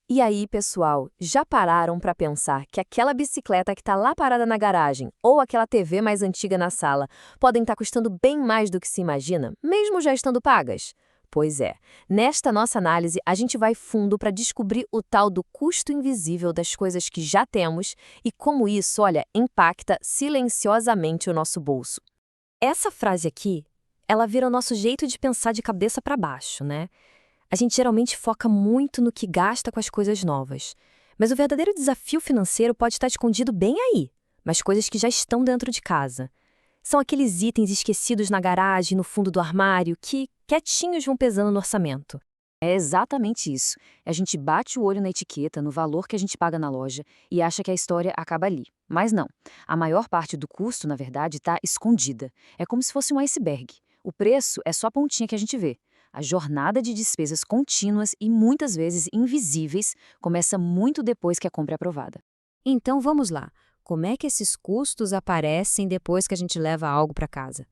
E aí, pessoal, já pararam para pensar que aquela bicicleta que está lá parada na garagem ou aquela TV mais antiga na sala podem estar custando bem mais do que se imagina, mesmo já estando pagas? Pois é, nesta nossa análise a gente vai fundo para descobrir o tal do custo invisível das coisas que já temos e como isso, olha, impacta silenciosamente o nosso bolso. Essa frase aqui, ela vira o nosso jeito de pensar de cabeça para baixo, né? A gente geralmente foca muito no que gasta com as coisas novas. Mas o verdadeiro desafio financeiro pode estar escondido bem aí, nas coisas que já estão dentro de casa. São aqueles itens esquecidos na garagem, no fundo do armário, que quietinhos vão pesando no orçamento. É exatamente isso. A gente bate o olho na etiqueta, no valor que a gente paga na loja e acha que a história acaba ali. Mas não. A maior parte do custo, na verdade, está escondida. É como se fosse um iceberg. O preço é só a pontinha que a gente vê. A jornada de despesas contínuas e muitas vezes invisíveis começa muito depois que a compra é aprovada. Então vamos lá. Como é que esses custos aparecem depois que a gente leva algo para casa?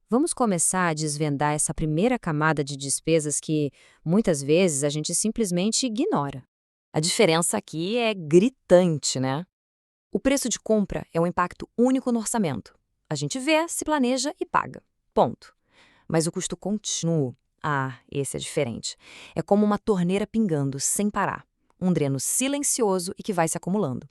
Vamos começar a desvendar essa primeira camada de despesas que, muitas vezes, a gente simplesmente ignora. A diferença aqui é gritante, né? O preço de compra é um impacto único no orçamento. A gente vê, se planeja e paga. Ponto. Mas o custo contínuo, esse é diferente. É como uma torneira pingando sem parar. Um dreno silencioso e que vai se acumulando.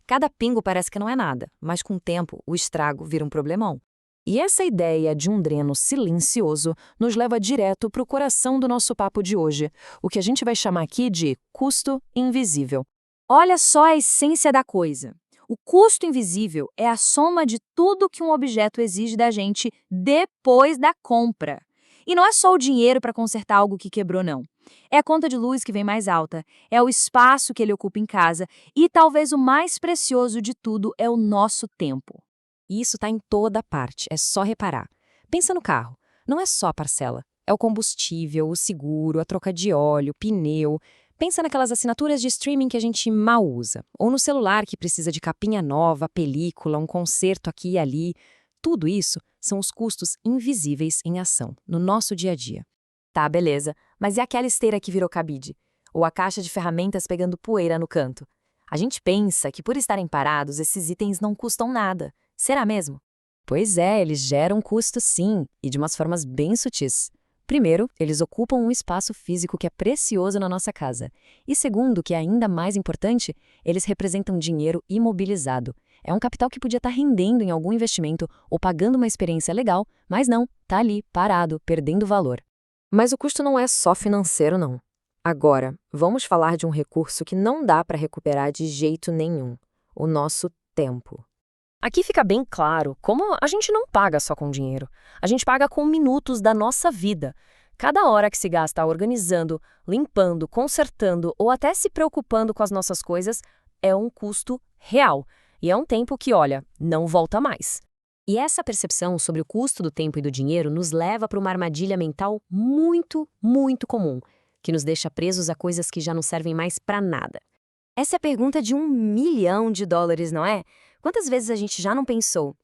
Cada pingo parece que não é nada, mas com o tempo o estrago vira um problemão. E essa ideia de um dreno silencioso nos leva direto para o coração do nosso papo de hoje, o que a gente vai chamar aqui de custo invisível. Olha só a essência da coisa. O custo invisível é a soma de tudo que um objeto exige da gente depois da compra. E não é só o dinheiro para consertar algo que quebrou, não. É a conta de luz que vem mais alta, é o espaço que ele ocupa em casa e talvez o mais precioso de tudo é o nosso tempo. E isso está em toda parte, é só reparar. Pensa no carro, não é só a parcela, é o combustível, o seguro, a troca de óleo, pneu. Pensa naquelas assinaturas de streaming que a gente mal usa, ou no celular que precisa de capinha nova, película, um conserto aqui e ali. Tudo isso são os custos invisíveis em ação, no nosso dia a dia. Tá, beleza, mas e aquela esteira que virou cabide? Ou a caixa de ferramentas pegando poeira no canto? A gente pensa que por estarem parados, esses itens não custam nada. Será mesmo? Pois é, eles geram custo sim, e de umas formas bem sutis. Primeiro, eles ocupam um espaço físico que é precioso na nossa casa. E segundo, que é ainda mais importante, eles representam dinheiro imobilizado. É um capital que podia estar rendendo em algum investimento ou pagando uma experiência legal, mas não, tá ali, parado, perdendo valor. Mas o custo não é só financeiro, não. Agora, vamos falar de um recurso que não dá para recuperar de jeito nenhum: o nosso tempo. Aqui fica bem claro como a gente não paga só com dinheiro. A gente paga com minutos da nossa vida. Cada hora que se gasta organizando, limpando, consertando ou até se preocupando com as nossas coisas é um custo real. E é um tempo que, olha, não volta mais. E essa percepção sobre o custo do tempo e do dinheiro nos leva para uma armadilha mental muito, muito comum, que nos deixa presos a coisas que já não servem mais para nada. Essa é a pergunta de $1 milhão, não é? Quantas vezes a gente já não pensou: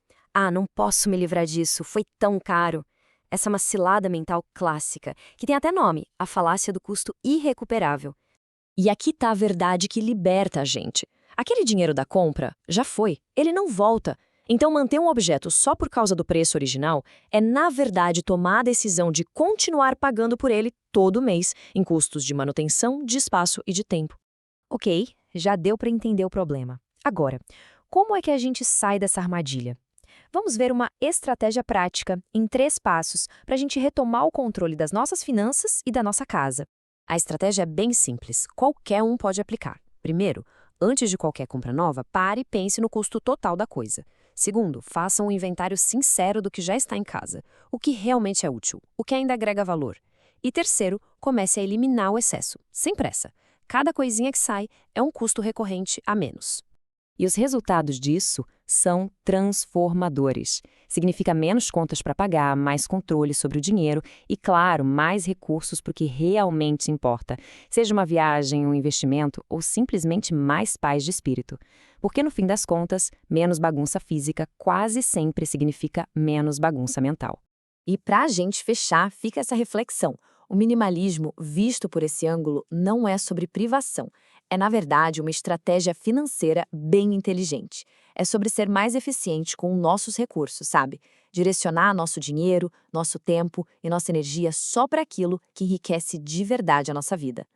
não posso me livrar disso, foi tão caro? Essa é uma cilada mental clássica, que tem até nome, a falácia do custo irrecuperável. E aqui está a verdade que liberta a gente. Aquele dinheiro da compra já foi, ele não volta. Então manter um objeto só por causa do preço original é, na verdade, tomar a decisão de continuar pagando por ele todo mês, em custos de manutenção, de espaço e de tempo. Ok, já deu para entender o problema. Agora, como é que a gente sai dessa armadilha? Vamos ver uma estratégia prática em 3 passos para a gente retomar o controle das nossas finanças e da nossa casa. A estratégia é bem simples, qualquer um pode aplicar. Primeiro, antes de qualquer compra nova, pare e pense no custo total da coisa. Segundo, faça um inventário sincero do que já está em casa, o que realmente é útil, o que ainda agrega valor. E terceiro, comece a eliminar o excesso, sem pressa. Cada coisinha que sai é um custo recorrente a menos. E os resultados disso são transformadores. Significa menos contas para pagar, mais controle sobre o dinheiro e, claro, mais recursos para o que realmente importa. Seja uma viagem, um investimento ou simplesmente mais paz de espírito. Porque, no fim das contas, menos bagunça física quase sempre significa menos bagunça mental. E para a gente fechar, fica essa reflexão. O minimalismo, visto por esse ângulo, não é sobre privação. É, na verdade, uma estratégia financeira bem inteligente. É sobre ser mais eficiente com nossos recursos, sabe? Direcionar nosso dinheiro, nosso tempo e nossa energia só para aquilo que enriquece de verdade a nossa vida.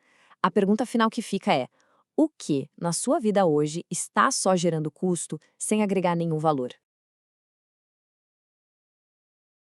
A pergunta final que fica é: o que, na sua vida hoje, está só gerando custo sem agregar nenhum valor?